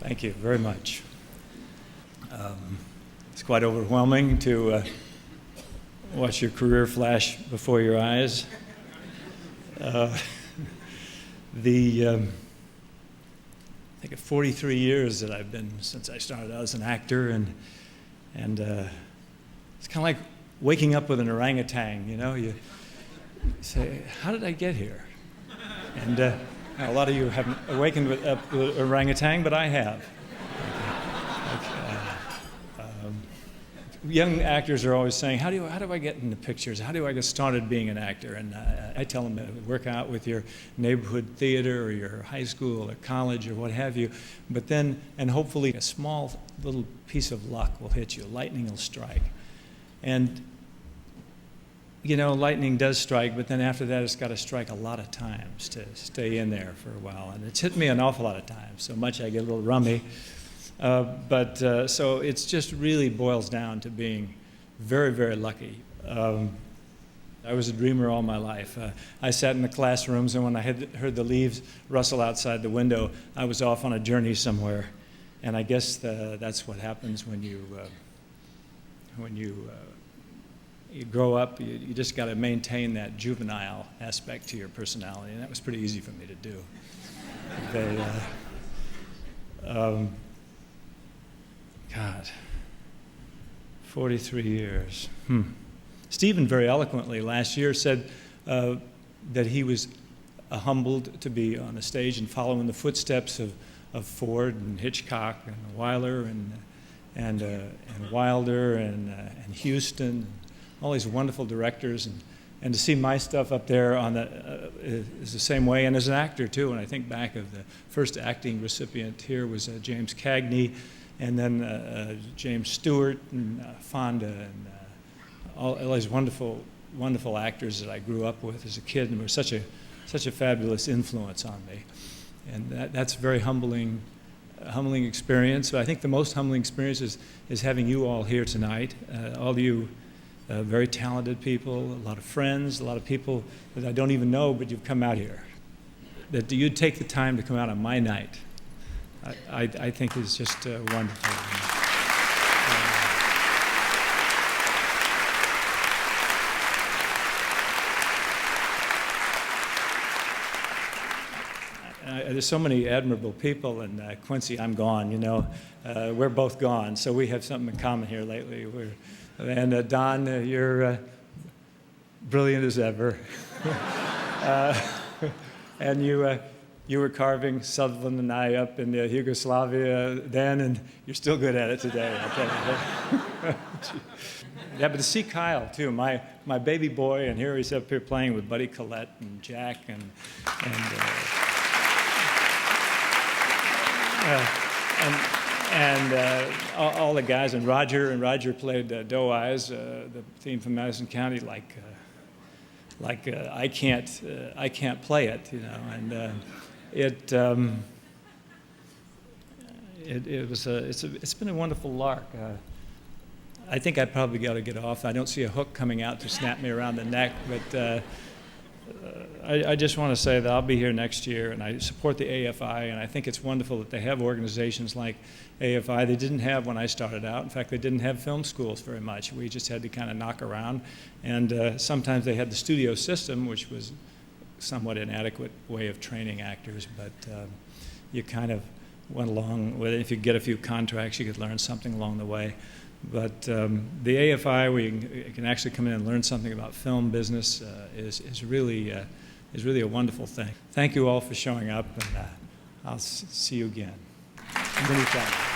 Thank you very much. It's quite overwhelming to watch your career flash before your eyes. I think of 43 years that I've been since I started out as an actor, and it's kind of like waking up with an orangutan. You know, you say, "How did I get here?" And a lot of you haven't awakened with an orangutan, but I have. Young actors are always saying, how do I get into pictures? How do I get started being an actor? And I tell them to work out with your neighborhood theater or your high school or college or what have you. But then, and hopefully a small little piece of luck will hit you. Lightning will strike. And, you know, lightning does strike, but then after that it's got to strike a lot of times to stay in there for a while. And it's hit me an awful lot of times, so much I get a little rummy. So it's just really boils down to being very, very lucky. I was a dreamer all my life. I sat in the classrooms, and when I heard the leaves rustle outside the window, I was off on a journey somewhere. And I guess that's what happens when you grow up. You just got to maintain that juvenile aspect to your personality, and that was pretty easy for me to do. God, 43 years. Stephen very eloquently last year said that he was humbled to be on a stage and follow in the footsteps of Ford and Hitchcock and Wyler and Wilder and Huston, all these wonderful directors, and to see my stuff up there on is the same way. And as an actor too, and I think back of the first acting recipient here was James Cagney, and then James Stewart and Fonda and all these wonderful, wonderful actors that I grew up with as a kid, and were such a fabulous influence on me. And that's a very humbling experience. But I think the most humbling experience is having you all here tonight. All of you very talented people, a lot of friends, a lot of people that I don't even know, but you've come out here. That you'd take the time to come out on my night, I think is just wonderful. There's so many admirable people, and Quincy, I'm gone, you know. We're both gone, so we have something in common here lately. And Don, you're brilliant as ever. And you were carving Sutherland and I up in Yugoslavia then, and you're still good at it today, I'll tell you. Yeah, but to see Kyle, too, my baby boy, and here he's up here playing with Buddy Collette and Jack and all the guys, and Roger played Doe Eyes, the theme from Madison County, like I can't play it, you know, and it's been a wonderful lark. I think I probably got to get off. I don't see a hook coming out to snap me around the neck, but I just want to say that I'll be here next year, and I support the AFI, and I think it's wonderful that they have organizations like AFI. They didn't have when I started out. In fact, they didn't have film schools very much. We just had to kind of knock around, and sometimes they had the studio system, which was somewhat inadequate way of training actors, but you kind of went along with it. If you get a few contracts, you could learn something along the way. But the AFI, where you can actually come in and learn something about film business, is really a wonderful thing. Thank you all for showing up, and I'll see you again. Many thanks.